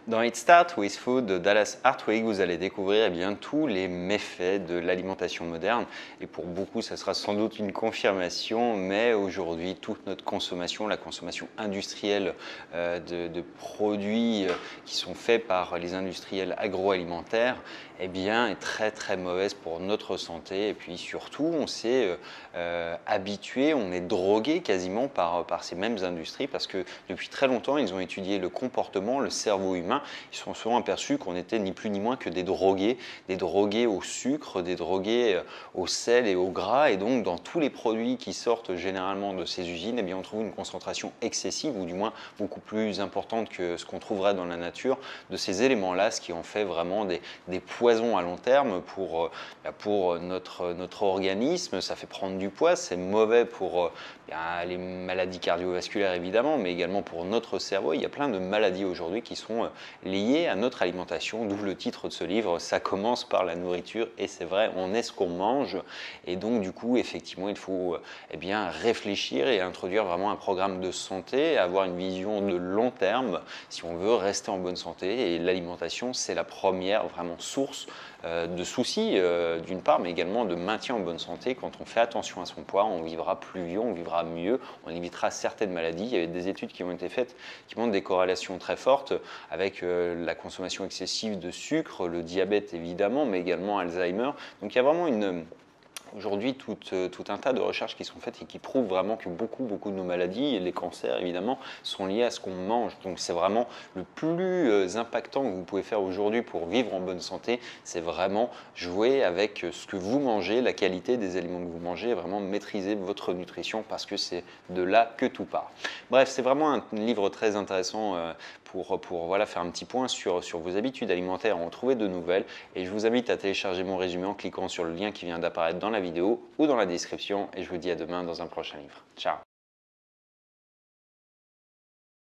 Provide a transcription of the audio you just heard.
Dans It Start with Food de Dallas Hartwig, vous allez découvrir tous les méfaits de l'alimentation moderne. Et pour beaucoup, ça sera sans doute une confirmation, mais aujourd'hui, toute notre consommation, la consommation industrielle de produits qui sont faits par les industriels agroalimentaires, est très très mauvaise pour notre santé. Et puis surtout, on s'est habitué, on est drogué quasiment par ces mêmes industries parce que depuis très longtemps, ils ont étudié le comportement, le cerveau humain. Ils se sont souvent aperçus qu'on était ni plus ni moins que des drogués au sucre, des drogués au sel et au gras. Et donc, dans tous les produits qui sortent généralement de ces usines, on trouve une concentration excessive, ou du moins beaucoup plus importante que ce qu'on trouverait dans la nature, de ces éléments-là, ce qui en fait vraiment des poisons à long terme pour notre organisme. Ça fait prendre du poids, c'est mauvais pour les maladies cardiovasculaires évidemment, mais également pour notre cerveau. Il y a plein de maladies aujourd'hui qui sont liées à notre alimentation, d'où le titre de ce livre, ça commence par la nourriture. Et c'est vrai, on est ce qu'on mange, et donc du coup effectivement il faut réfléchir et introduire vraiment un programme de santé, avoir une vision de long terme si on veut rester en bonne santé. Et l'alimentation, c'est la première vraiment source de soucis d'une part, mais également de maintien en bonne santé. Quand on fait attention à son poids, on vivra plus vieux, on vivra mieux, on évitera certaines maladies. Il y avait des études qui ont été faites qui montrent des corrélations très fortes avec la consommation excessive de sucre, le diabète évidemment, mais également Alzheimer. Donc il y a vraiment aujourd'hui tout un tas de recherches qui sont faites et qui prouvent vraiment que beaucoup de nos maladies, et les cancers évidemment, sont liés à ce qu'on mange. Donc c'est vraiment le plus impactant que vous pouvez faire aujourd'hui pour vivre en bonne santé, c'est vraiment jouer avec ce que vous mangez, la qualité des aliments que vous mangez, et vraiment maîtriser votre nutrition, parce que c'est de là que tout part. Bref, c'est vraiment un livre très intéressant pour faire un petit point sur vos habitudes alimentaires, en trouver de nouvelles. Et je vous invite à télécharger mon résumé en cliquant sur le lien qui vient d'apparaître dans la vidéo ou dans la description. Et je vous dis à demain dans un prochain livre. Ciao!